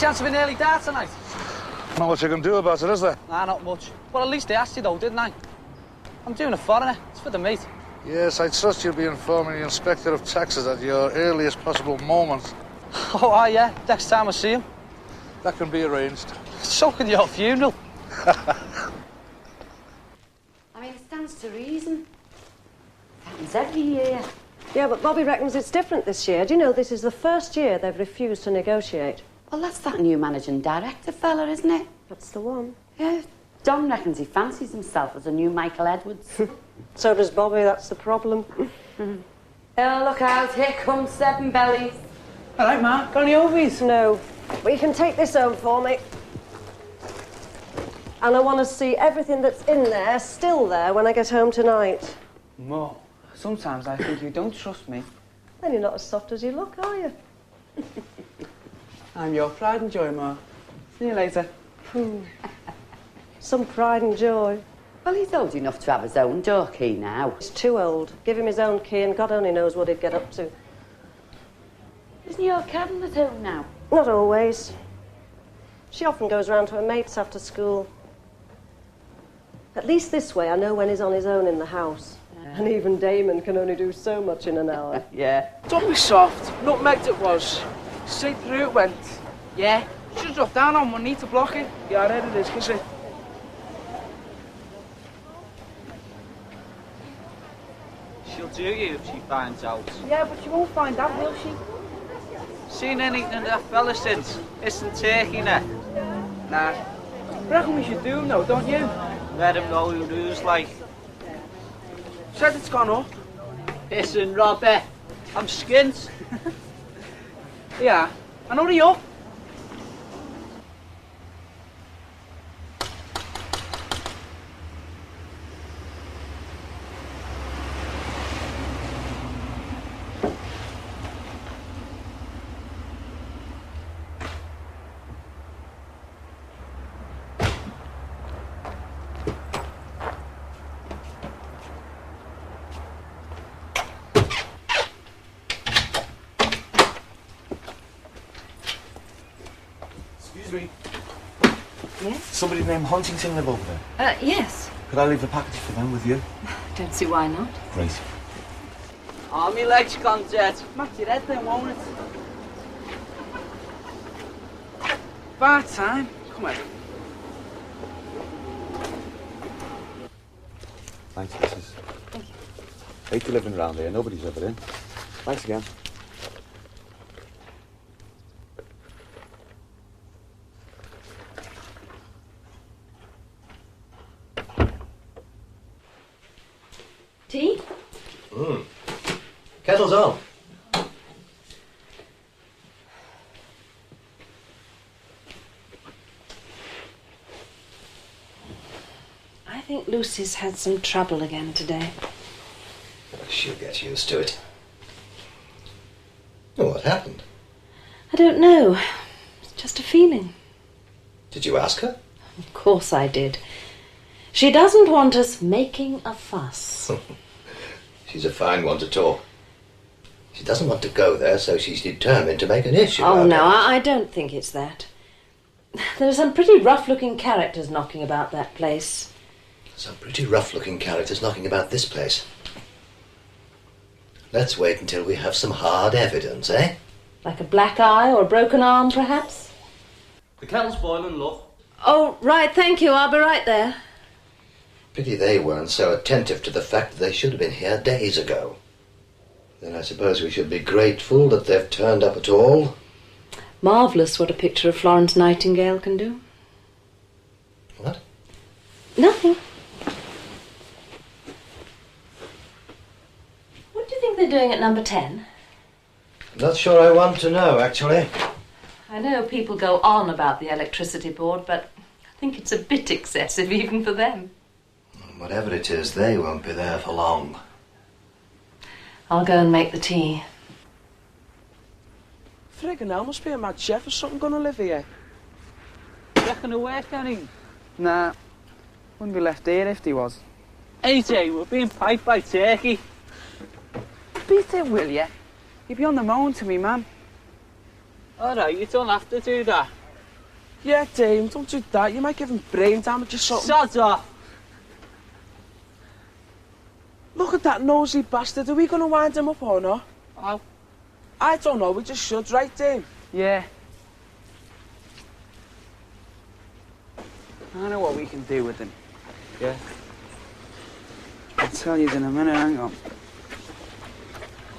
chance of an early dart tonight? Not much you can do about it, is there? Nah, not much. Well, at least they asked you, though, didn't I? I'm doing a foreigner. It's for the mate. Yes, I trust you'll be informing the Inspector of Taxes at your earliest possible moment. Oh, yeah. Next time I see him. That can be arranged. So can your funeral. I mean, it stands to reason. It happens every year. Yeah, but Bobby reckons it's different this year. Do you know this is the first year they've refused to negotiate? Well, that's that new managing director fella, isn't it? That's the one. Yeah. Don reckons he fancies himself as a new Michael Edwards. So does Bobby, that's the problem. Oh, look out, here comes Seven Bellies. All right, Ma, got any ovies? No, but you can take this home for me. And I want to see everything that's in there still there when I get home tonight. Ma, sometimes I think you don't trust me. Then you're not as soft as you look, are you? I'm your pride and joy, Ma. See you later. Some pride and joy. Well, he's old enough to have his own door key now. He's too old. Give him his own key and God only knows what he'd get up to. Isn't your cabin at home now? Not always. She often goes round to her mates after school. At least this way I know when he's on his own in the house. And even Damon can only do so much in an hour. Yeah. Don't be soft. Nutmegged it was. Straight through it went. Yeah? Should have dropped down on one knee to block it. Yeah, I read it is, kiss it. She'll do you if she finds out. Yeah, but she won't find out, will she? Seen anything of that fella since? Isn't Turkey neck? Nah. I reckon we should do him though, don't you? Let him know who who's like. Said it's gone up. Listen, Robert, I'm skint. Yeah. And hurry up. Somebody named Huntington live over there? Yes. Could I leave a package for them with you? Don't see why not. Great. Oh, my leg's gone dead. Smacked your head then, won't it? Bar time. Come on. Thanks, missus. Thank you. Hate to living around here. Nobody's ever in. Thanks again. Tea? Kettle's on. I think Lucy's had some trouble again today. She'll get used to it. Oh, what happened? I don't know. It's just a feeling. Did you ask her? Of course I did. She doesn't want us making a fuss. She's a fine one to talk. She doesn't want to go there, so she's determined to make an issue Oh, out no, of it. I don't think it's that. There are some pretty rough-looking characters knocking about that place. Some pretty rough-looking characters knocking about this place. Let's wait until we have some hard evidence, eh? Like a black eye or a broken arm, perhaps? The kettle's boiling, love. Oh, right, thank you. I'll be right there. Pity they weren't so attentive to the fact that they should have been here days ago. Then I suppose we should be grateful that they've turned up at all. Marvellous what a picture of Florence Nightingale can do. What? Nothing. What do you think they're doing at number 10? Not sure I want to know, actually. I know people go on about the electricity board, but I think it's a bit excessive even for them. Whatever it is, they won't be there for long. I'll go and make the tea. Friggin' hell, must be a mad chef or something gonna live here. Reckon he'll work any? Nah, wouldn't be left here if he was. AJ, we're being piped by Turkey. Beat it, will ya? You'd be on the moan to me, man. Alright, you don't have to do that. Yeah, Dame, don't do that. You might give him brain damage or something. Shut up! Look at that nosy bastard. Are we going to wind him up or not? Oh. I don't know. We just should, right, Dame? Yeah. I know what we can do with him. Yeah. I'll tell you in a minute, hang on.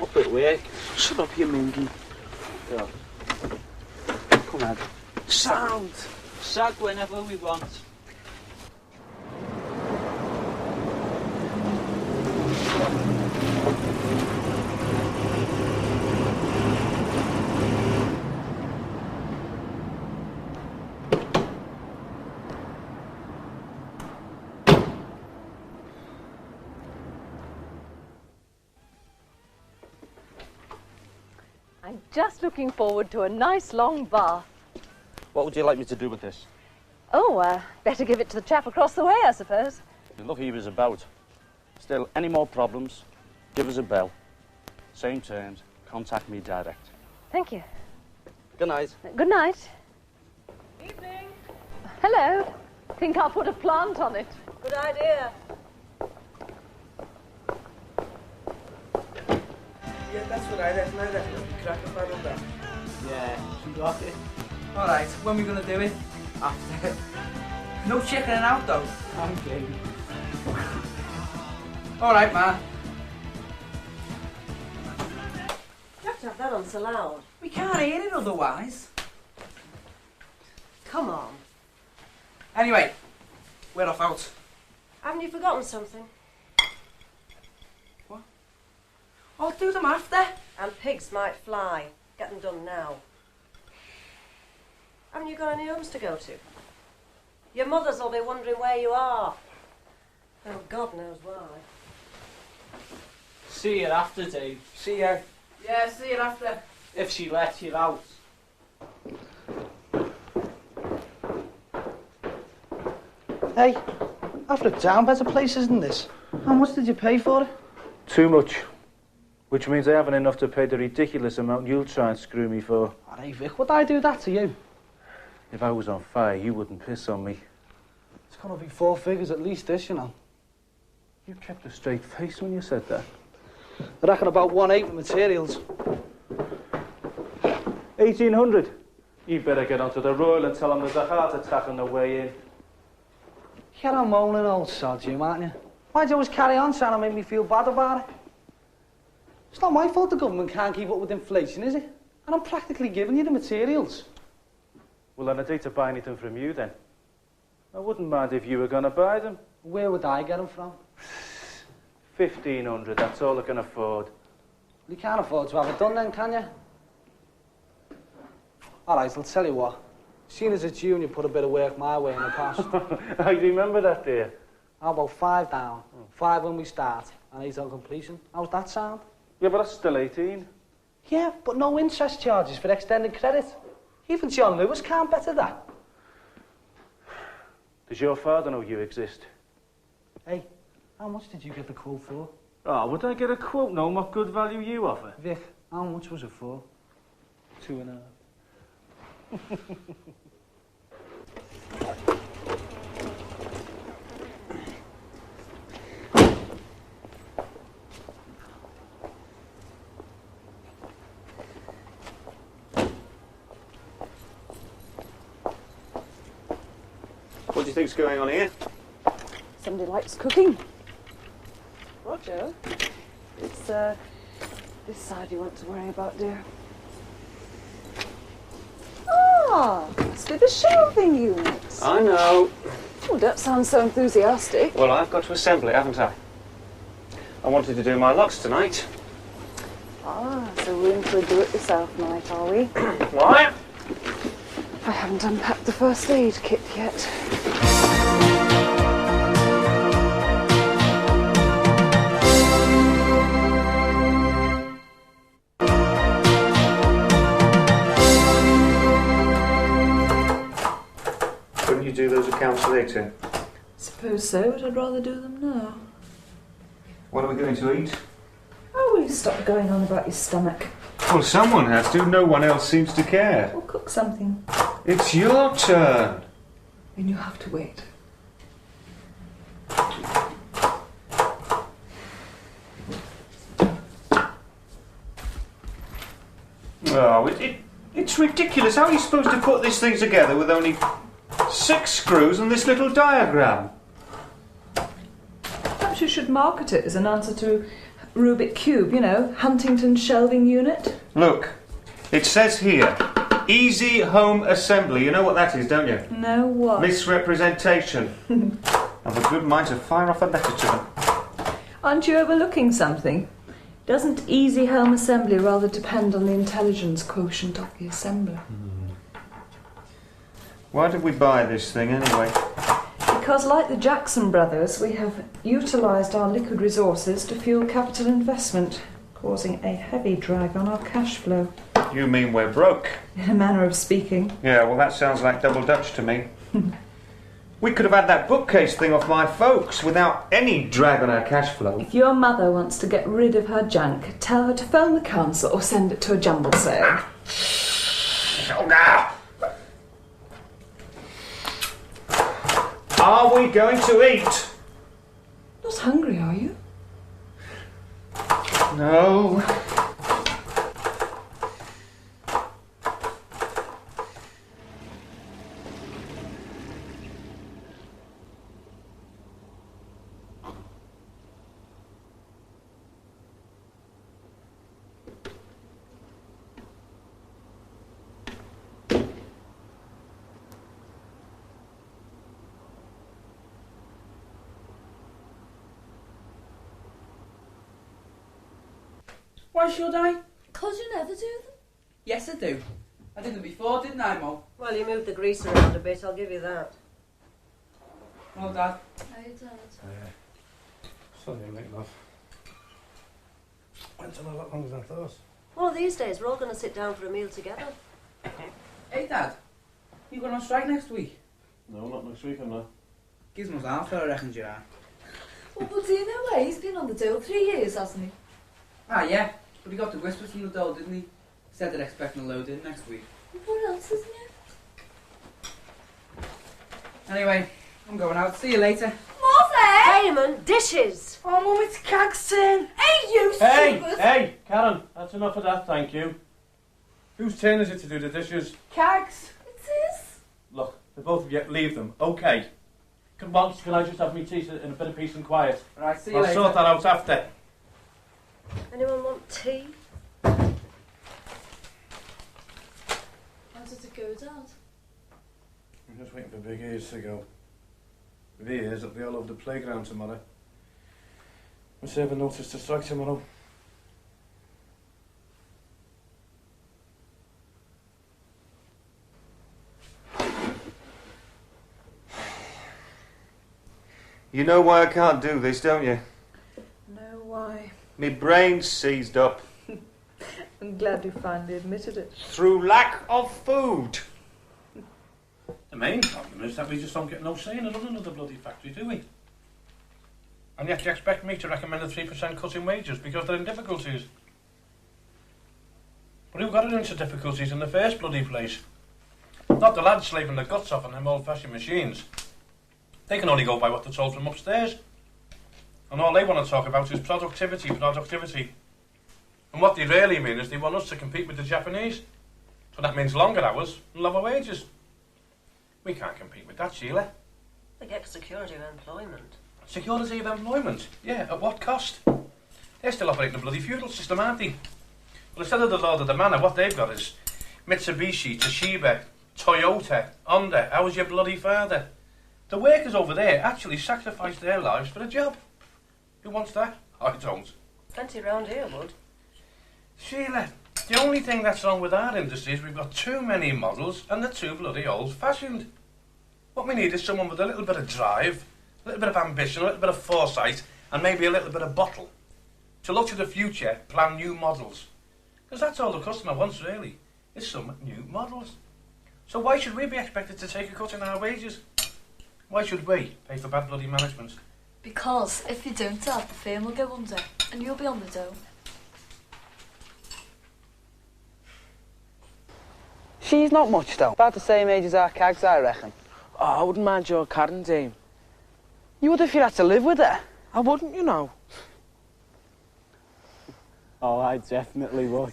Up at work. Shut up, you mingy. Go. Come on. Sound. Sag whenever we want. I'm just looking forward to a nice long bath. What would you like me to do with this? Oh, better give it to the chap across the way, I suppose. Look, he was about. Still, any more problems, give us a bell. Same terms, contact me direct. Thank you. Good night. Good night. Evening. Hello. Think I'll put a plant on it. Good idea. Yeah, that's what I reckon. I reckon it'll be cracking bad on that. Yeah, she got it. Alright, when are we gonna do it? After. No chickening out though. I'm game. Alright, ma. You have to have that on so loud. We can't hear it otherwise. Come on. Anyway, we're off out. Haven't you forgotten something? What? I'll do them after. And pigs might fly. Get them done now. Haven't you got any homes to go to? Your mothers will be wondering where you are. Oh, God knows why. See you after, Dave. See ya. Yeah, see you after. If she lets you out. Hey, I've looked down better places than this. How much did you pay for it? Too much. Which means I haven't enough to pay the ridiculous amount you'll try and screw me for. Alright, Vic, would I do that to you? If I was on fire, you wouldn't piss on me. It's gonna be 4 figures at least, this, you know. You kept a straight face when you said that. I reckon about 1.8 with materials. 1,800. You better get onto the Royal and tell them there's a heart attack on the way in. You're a moaning old sod, you, aren't you? Why'd you always carry on trying to make me feel bad about it? It's not my fault the government can't keep up with inflation, is it? And I'm practically giving you the materials. Well, then I'd hate to buy anything from you, then. I wouldn't mind if you were going to buy them. Where would I get them from? 1,500, that's all I can afford. You can't afford to have it done then, can you? All right, I'll tell you what. Seeing as it's you and you put a bit of work my way in the past. I remember that, dear. How about 5 down, 5 when we start, and 8 on completion? How's that sound? Yeah, but that's still 18. Yeah, but no interest charges for extended credit. Even John Lewis can't better that. Does your father know you exist? Hey, how much did you get the quote for? Oh, would I get a quote knowing what good value you offer? Vic, how much was it for? 2.5. What do you think's going on here? Somebody likes cooking. Roger. It's this side you want to worry about, dear. Ah, must be the shelving units. I know. Oh, don't sound so enthusiastic. Well, I've got to assemble it, haven't I? I wanted to do my locks tonight. Ah, so we're in for a do-it-yourself night, are we? Why? I haven't unpacked the first aid kit yet. Couldn't you do those accounts later? Suppose so, but I'd rather do them now. What are we going to eat? Oh, will you stop going on about your stomach? Well, someone has to. No one else seems to care. Or cook something. It's your turn. Then you have to wait. Oh, it's ridiculous. How are you supposed to put this thing together with only 6 screws and this little diagram? Perhaps you should market it as an answer to Rubik Cube, you know, Huntington's shelving unit. Look, it says here, easy home assembly. You know what that is, don't you? No, what? Misrepresentation. I've a good mind to fire off a letter to them. Aren't you overlooking something? Doesn't easy home assembly rather depend on the intelligence quotient of the assembler? Why did we buy this thing anyway? Because, like the Jackson brothers, we have utilised our liquid resources to fuel capital investment, causing a heavy drag on our cash flow. You mean we're broke? In a manner of speaking. Yeah, well that sounds like double Dutch to me. We could have had that bookcase thing off my folks without any drag on our cash flow. If your mother wants to get rid of her junk, tell her to phone the council or send it to a jumble sale. Oh, now! Are we going to eat? Not hungry, are you? No. Why should I? 'Cause you never do them. Yes, I do. I did them before, didn't I, Mo? Well, you moved the grease around a bit, I'll give you that. Well, Dad. Hey, Dad. Sorry, mate, love. Went on a lot longer than I thought. One of these days, we're all going to sit down for a meal together. Hey, Dad. You going on strike next week? No, not next week, I'm not. Gizmo's after, I reckon, you are. Well, but do you know where? He's been on the dole 3 years, hasn't he? Ah, yeah. But he got the whispers from the dole, didn't he? Said they're expecting a load in next week. What else isn't it? Anyway, I'm going out. See you later. Mother! Damon, dishes! Oh, Mum, it's Cag's turn. Hey, you Hey, stupid! hey, Karen, that's enough of that, thank you. Whose turn is it to do the dishes? Cag's. It's his. Look, the both of you, leave them, okay. Come on, can I just have me tea in a bit of peace and quiet? Right, see you I'll later. sort that out after. Anyone want tea? How did it go, Dad? I'm just waiting for Big Ears to go. With Ears, it'll be all over the playground tomorrow. We'll serve a notice to strike tomorrow. You know why I can't do this, don't you? No, why? My brain's seized up. I'm glad you finally admitted it. Through lack of food. The main problem is that we just don't get no say in another bloody factory, do we? And yet you expect me to recommend a 3% cut in wages because they're in difficulties. But who got it into difficulties in the first bloody place? Not the lads slaving the guts off on them old-fashioned machines. They can only go by what they're told from upstairs. And all they want to talk about is productivity, productivity. And what they really mean is they want us to compete with the Japanese. So that means longer hours and lower wages. We can't compete with that, Sheila. They get security of employment. Security of employment? Yeah, at what cost? They're still operating a bloody feudal system, aren't they? Well, instead of the Lord of the Manor, what they've got is Mitsubishi, Toshiba, Toyota, Honda. How's your bloody father? The workers over there actually sacrifice their lives for a job. Who wants that? I don't. Plenty round here would. Sheila, the only thing that's wrong with our industry is we've got too many models and they're too bloody old-fashioned. What we need is someone with a little bit of drive, a little bit of ambition, a little bit of foresight, and maybe a little bit of bottle. To look to the future, plan new models. Because that's all the customer wants, really, is some new models. So why should we be expected to take a cut in our wages? Why should we pay for bad bloody management? Because if you don't, Dad, the firm will go under and you'll be on the dole. She's not much, though. About the same age as our cags, I reckon. Oh, I wouldn't mind your Karen, Dame. You would if you had to live with her. I wouldn't, you know. Oh, I definitely would.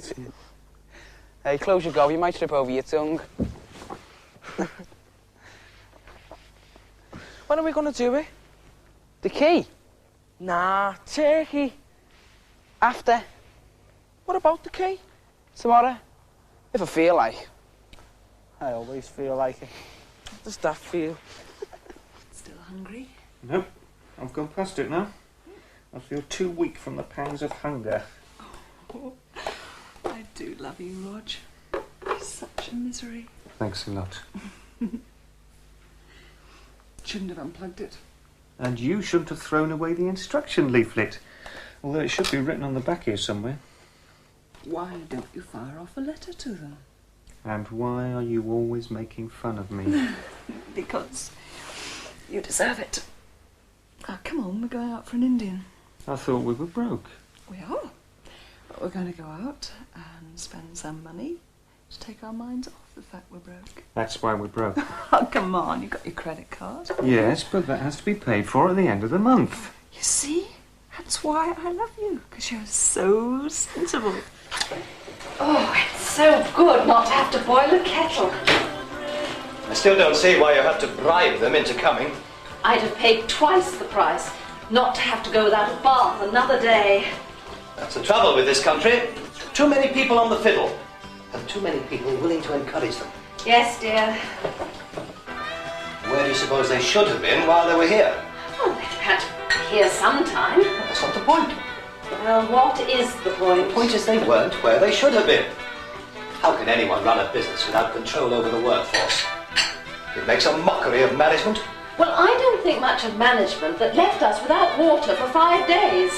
Hey, close your gob, you might trip over your tongue. When are we going to do it? The key? Nah, turkey. After. What about the key? Tomorrow. If I feel like. I always feel like it. What does that feel? Still hungry? No, I've gone past it now. I feel too weak from the pangs of hunger. Oh, I do love you, Rog. You're such a misery. Thanks a lot. Shouldn't have unplugged it. And you shouldn't have thrown away the instruction leaflet. Although it should be written on the back here somewhere. Why don't you fire off a letter to them? And why are you always making fun of me? Because you deserve it. Oh, come on, we're going out for an Indian. I thought we were broke. We are. But we're going to go out and spend some money to take our minds off the fact we're broke. That's why we're broke. Oh, come on, you've got your credit card. Yes, but that has to be paid for at the end of the month. You see? That's why I love you, because you're so sensible. Oh, it's so good not to have to boil a kettle. I still don't see why you have to bribe them into coming. I'd have paid twice the price not to have to go without a bath another day. That's the trouble with this country. Too many people on the fiddle. And too many people willing to encourage them. Yes, dear. Where do you suppose they should have been while they were here? Well, they've had to be here sometime. That's not the point. Well, what is the point? The point is they weren't where they should have been. How can anyone run a business without control over the workforce? It makes a mockery of management. Well, I don't think much of management that left us without water for 5 days.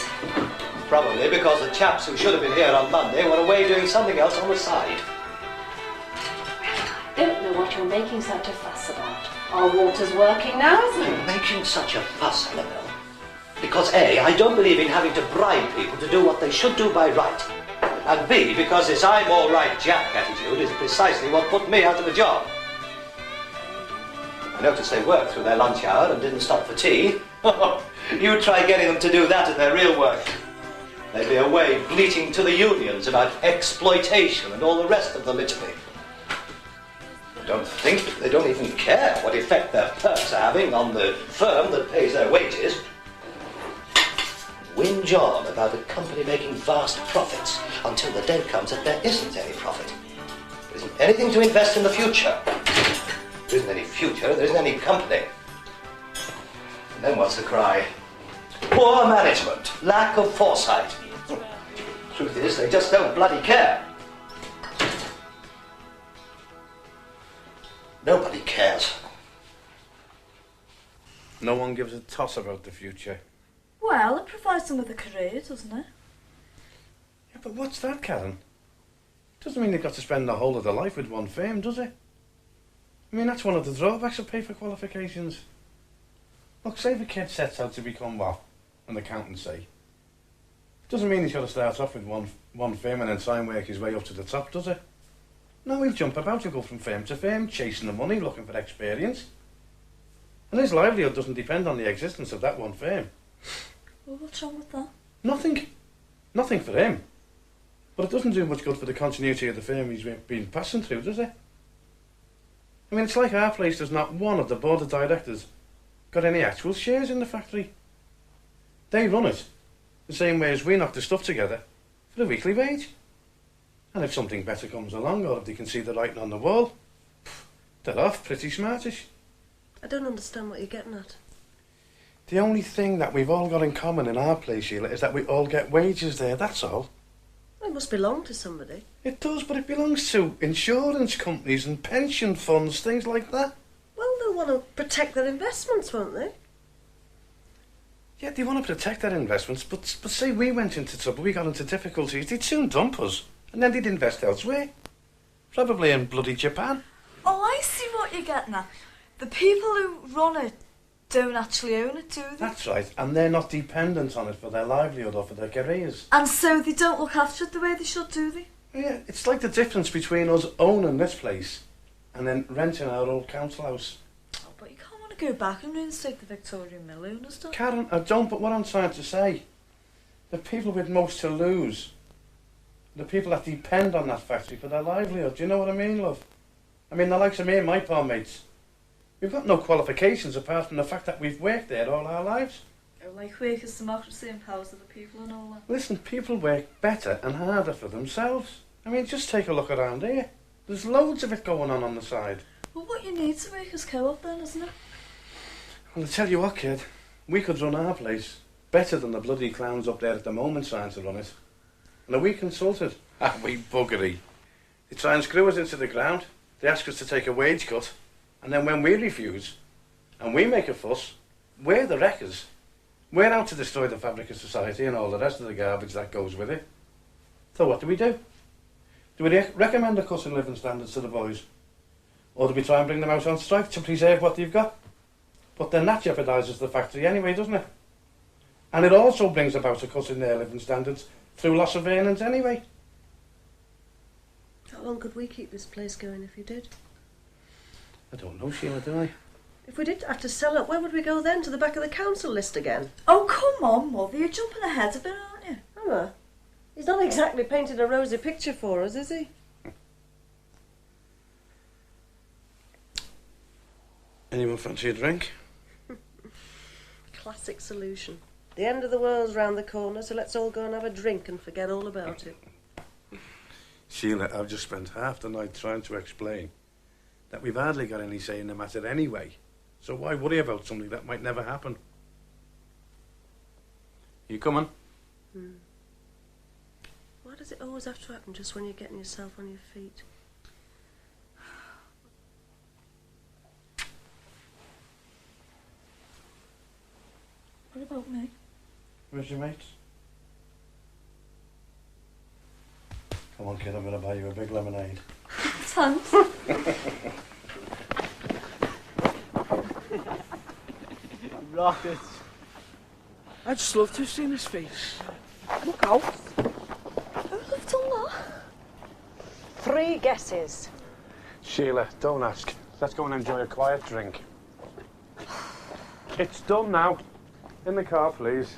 Probably because the chaps who should have been here on Monday were away doing something else on the side. I don't know what you're making such a fuss about. Our water's working now, isn't it? I'm making such a fuss, Annabelle. Because A, I don't believe in having to bribe people to do what they should do by right. And B, because this I'm all right Jack attitude is precisely what put me out of a job. I noticed they worked through their lunch hour and didn't stop for tea. You try getting them to do that at their real work. They'd be away bleating to the unions about exploitation and all the rest of the litany. They don't think, they don't even care what effect their perks are having on the firm that pays their wages. Whinge on about a company making vast profits until the day comes that there isn't any profit. There isn't anything to invest in the future. There isn't any future, there isn't any company. And then what's the cry? Poor management, lack of foresight. Truth is, they just don't bloody care. Nobody cares. No one gives a toss about the future. Well, it provides them with a career, doesn't it? Yeah, but what's that, Karen? Doesn't mean they've got to spend the whole of their life with one firm, does it? I mean, that's one of the drawbacks of pay for qualifications. Look, say the kid sets out to become, what, an accountant, say. Doesn't mean he's got to start off with one firm and then try and work his way up to the top, does it? No, he'll jump about, he'll go from firm to firm, chasing the money, looking for experience. And his livelihood doesn't depend on the existence of that one firm. Well, what's wrong with that? Nothing. Nothing for him. But it doesn't do much good for the continuity of the firm he's been passing through, does it? I mean, it's like our place, there's not one of the board of directors got any actual shares in the factory. They run it the same way as we knock the stuff together for a weekly wage. And if something better comes along, or if they can see the writing on the wall, they're off pretty smartish. I don't understand what you're getting at. The only thing that we've all got in common in our place, Sheila, is that we all get wages there, that's all. It must belong to somebody. It does, but it belongs to insurance companies and pension funds, things like that. Well, they'll want to protect their investments, won't they? Yeah, they want to protect their investments, but say we went into trouble, we got into difficulties, they'd soon dump us, and then they'd invest elsewhere. Probably in bloody Japan. Oh, I see what you're getting at. The people who run it don't actually own it, do they? That's right, and they're not dependent on it for their livelihood or for their careers. And so they don't look after it the way they should, do they? Yeah, it's like the difference between us owning this place and then renting our old council house. Oh, but you can't want to go back and reinstate the Victorian mill owners, don't you? Karen, I don't, but what I'm trying to say, the people with most to lose, the people that depend on that factory for their livelihood, do you know what I mean, love? I mean, the likes of me and my poor mates, we've got no qualifications apart from the fact that we've worked there all our lives. Oh, like workers' democracy and powers of the people and all that. Listen, people work better and harder for themselves. I mean, just take a look around here. There's loads of it going on the side. Well, what you need to workers' co-op then, isn't it? Well, I tell you what, kid, we could run our place better than the bloody clowns up there at the moment trying to run it. And are we consulted? Ah, we buggery. They try and screw us into the ground. They ask us to take a wage cut. And then when we refuse, and we make a fuss, we're the wreckers. We're out to destroy the fabric of society and all the rest of the garbage that goes with it. So what do? Do we recommend a cut in living standards to the boys? Or do we try and bring them out on strike to preserve what they've got? But then that jeopardises the factory anyway, doesn't it? And it also brings about a cut in their living standards through loss of earnings anyway. How long could we keep this place going if you did? I don't know, Sheila, do I? If we did have to sell it, where would we go then? To the back of the council list again? Oh, come on, Mother, you're jumping ahead a bit, aren't you? Emma, he's not exactly painted a rosy picture for us, is he? Anyone fancy a drink? Classic solution. The end of the world's round the corner, so let's all go and have a drink and forget all about it. Sheila, I've just spent half the night trying to explain that we've hardly got any say in the matter anyway. So why worry about something that might never happen? You coming? Why does it always have to happen just when you're getting yourself on your feet? What about me? Where's your mates? Come on, kid, I'm going to buy you a big lemonade. Thanks. Rockets. I'd just love to have seen his face. Look out. Who lived on that? 3 guesses. Sheila, don't ask. Let's go and enjoy a quiet drink. It's done now. In the car, please.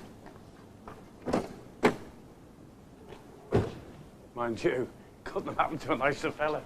Mind you, couldn't have happened to a nicer fella.